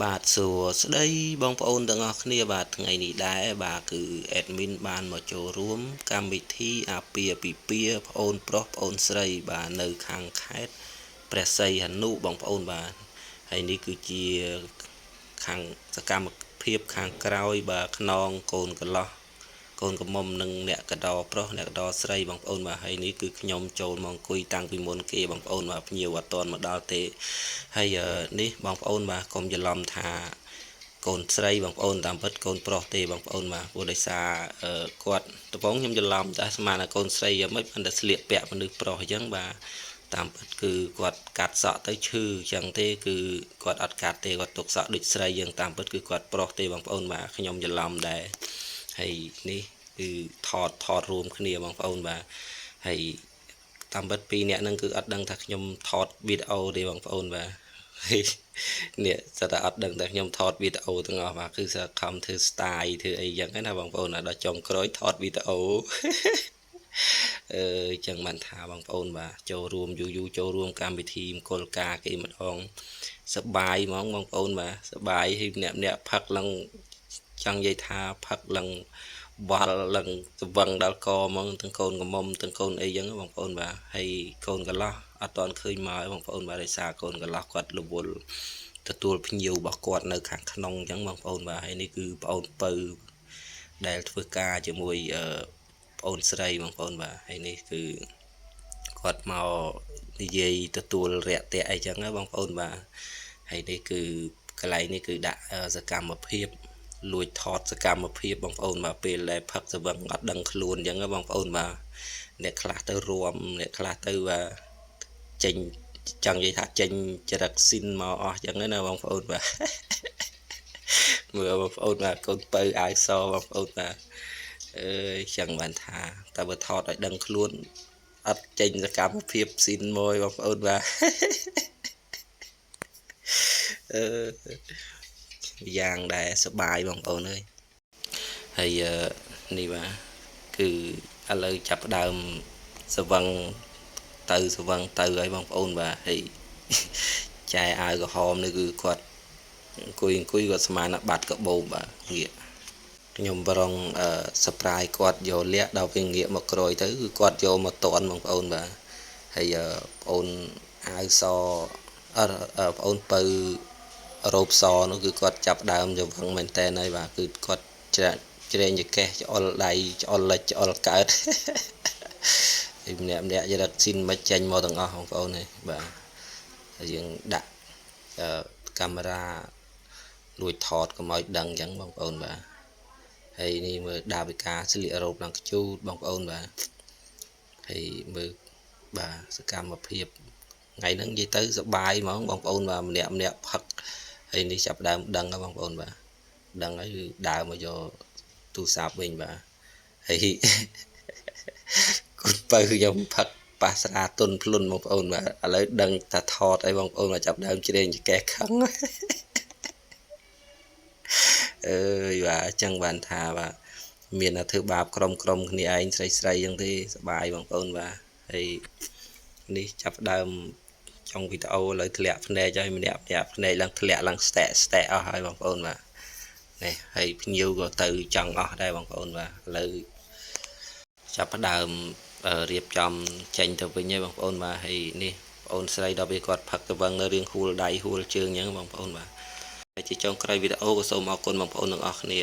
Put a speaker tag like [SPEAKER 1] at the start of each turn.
[SPEAKER 1] បាទសួស្តីបងប្អូនទាំងអស់គ្នាបាទថ្ងៃនេះដែរបាទគឺ admin បានមកចូលរួមកម្មវិធីអាពាហ៍ពិពាហ៍ប្អូនប្រុសប្អូនស្រីបាទនៅខាងខេត្តព្រះសីហនុបងប្អូនបាទហើយនេះគឺជាខាងសកម្មភាពខាងក្រោយបាទខ្នងកូនកន្លោះកូនកំមុំនិងអ្នកកដោប្រុសអ្នកកដោស្រីបងប្អូនបាទហើយនេះគឺខ្ញុំចូលមកអង្គុយតាំងពីមុនគេបងប្អូនបាទភ្ញៀវអត់ទាន់មកដល់ទេហើយនេះបងប្អូនបាទកុំច្រឡំថាកូនស្រីបងប្អូនតាមពិតកូនប្រុសទេបងប្អូនបាទព្រោះដោយសារគាត់ដំបងខ្ញុំច្រឡំតែស្មានតែកូនស្រីយ៉ាងម៉េចបានតែស្លៀកពាក់មនុស្សប្រុសអញ្ចឹងបាទតាមពិតគឺគាត់កាត់សក់ទៅឈឺអញ្ចឹងទេគឺគាត់អត់កាត់ទេគាត់ទុកសក់ដូចស្រីយ៉ាងតាមពិតគឺគាត់ប្រុសទេបងប្អូនបាទខ្ញុំច្រឡំដែរហើយនេះគឺថតរួមគ្នាបងប្អូនបាទហើយតាមពិតពីរអ្នកហ្នឹងគឺអត់ដឹងថាខ្ញុំថតវីដេអូទេបងប្អូនបាទនេះស្ទើរតែអត់ដឹងតែខ្ញុំថតវីដេអូទាំងអស់បាទគឺសខំធ្វើ style ធ្វើអីចឹងណាបងប្អូនដល់ចុងក្រោយថតវីដេអូចឹងបានថាបងប្អូនបាទចូលរួមយូរចូលរួមកម្មវិធីមង្គលការគេម្ដងសបាយហ្មងបងប្អូនបាទសបាយហើយអ្នកផឹកឡើងចង់និយាយថាផឹកឡើងវល់ឡើងស្វឹងដល់កហ្មងទាំងកូនកំមុំទាំងកូនអីចឹងបងប្អូនបាទហើយកូនកន្លោះអត់ទាន់ឃើញមកបងប្អូនបាទដោយសារកូនកន្លោះគាត់រវល់ទទួលភ្ញៀវរបស់គាត់នៅខាងក្នុងអញ្ចឹងបងប្អូនបាទហើយនេះគឺប្អូនពៅដែលធ្វើការជាមួយប្អូនស្រីបងប្អូនបាទហើយនេះគឺគាត់មកនិយាយទទួលរាក់ទាក់អីចឹងណាបងប្អូនបាទហើយនេះគឺកន្លែងនេះគឺដាក់សកម្មភាពលួចថតសកម្មភាពបងប្អូនបាទពេលដែលផឹកស្វឹងអត់ដឹងខ្លួនអញ្ចឹងណាបងប្អូនបាទអ្នកខ្លះទៅរួមអ្នកខ្លះទៅចេញចង់និយាយថាចេញចរិតស៊ីនមកអស់អញ្ចឹងណាបងប្អូនបាទមើលបងប្អូនបាទកូនពៅអាយសបងប្អូនបាទចឹងបានថាតើបើថតឲ្យដឹងខ្លួនអត់ចេញសកម្មភាពស៊ីនមួយបងប្អូនបាទយ៉ាងដែរសបាយបងប្អូនអើយហើយនេះបាទគឺឥឡូវចាប់ដើមស្វឹងទៅហើយបងប្អូនបាទហើយចែអាវក្រហមនេះគឺគាត់អង្គុយគាត់ស្មានបាត់កបោមបាទងាកខ្ញុំប្រងsurprise គាត់យកលាក់ដល់ពេលងាកមកក្រោយទៅគឺគាត់យកមកតន់បងប្អូនបាទហើយប្អូនអាវសប្អូនពៅរ៉ូបសនោះគឺគាត់ចាប់ដើមទៅវឹងមែនតើហើយបាទគឺគាត់ជ្រែងចកេះច្អល់ដៃច្អល់លិចច្អល់កើតហើយម្នាក់យរត់ស៊ីនមិនចេញមកទាំងអស់បងប្អូននេះបាទហើយយើងដាក់កាមេរ៉ាលួចថតកុំឲ្យដឹងអញ្ចឹងបងប្អូនបាទហើយនេះមើលដាវិកាស្លៀករ៉ូបឡើងខ្ជូតបងប្អូនបាទហើយមើលបាទសកម្មភាពថ្ងៃហ្នឹងនិយាយទៅសបាយហ្មងបងប្អូនបាទម្នាក់ផឹកហើយនេះចាប់ដើមដឹងហើយបងប្អូនបាទដឹងហើយគឺដើរមកយកទូរស័ព្ទវិញបាទហើយគាត់បើខ្ញុំផឹកប៉ះស្រាទុនភ្លុនបងប្អូនបាទឥឡូវដឹងថាថតអីបងប្អូនមកចាប់ដើមជ្រៀងចកេះខឹងបាទអញ្ចឹងបានថាបាទមានតែធ្វើបាបក្រុមគ្នាឯងស្រីអញ្ចឹងទេសប្បាយបងប្អូនបាទហើយនេះចាប់ដើមចុងវីដេអូឥឡូវធ្លាក់ភ្នែកហើយម្នាក់ភ្នែកឡើងធ្លាក់ឡើងស្ទែកអស់ហើយបងប្អូនបាទនេះហើយភ្ញៀវក៏ទៅចង់អស់ដែរបងប្អូនបាទឥឡូវចាប់ដើមរៀបចំចេញទៅវិញហើយបងប្អូនបាទហើយនេះបងប្អូនស្រីដល់ពេលគាត់ផឹកទៅវឹងនៅរៀងហួលដៃហួលជើងអញ្ចឹងបងប្អូនបាទហើយជាចុងក្រោយវីដេអូក៏សូមអរគុណបងប្អូនទាំងអស់គ្នា